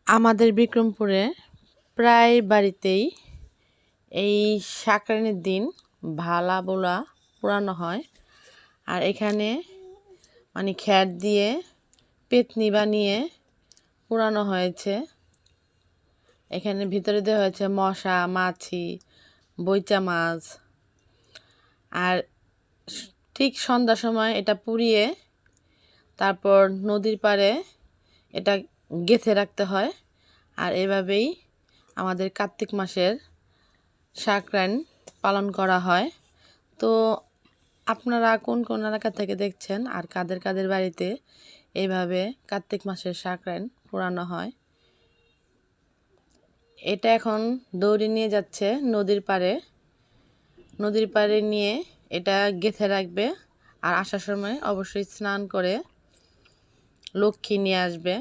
আমাদের বিক্রমপুরে প্রায় বাড়িতেই এই সংক্রান্তির দিন ভালা বোলা পোড়ানো হয়। আর এখানে মানে খ্যার দিয়ে পেতনি বানিয়ে পোড়ানো হয়েছে। এখানে ভিতরে দেওয়া হয়েছে মশা, মাছি, বইচা মাছ। আর ঠিক সন্ধ্যার সময় এটা পুড়িয়ে তারপর নদীর পাড়ে এটা গেঁথে রাখতে হয়। আর এভাবেই আমাদের কার্তিক মাসের সংক্রান্তি পালন করা হয়। তো আপনারা কোন কোন এলাকা থেকে দেখছেন আর কাদের কাদের বাড়িতে এইভাবে কার্তিক মাসের সংক্রান্তি পোড়ানো হয়? এটা এখন দৌড়ে নিয়ে যাচ্ছে নদীর পাড়ে। নদীর পাড়ে নিয়ে এটা গেঁথে রাখবে। আর আসার সময় অবশ্যই স্নান করে লক্ষ্মী নিয়ে আসবে।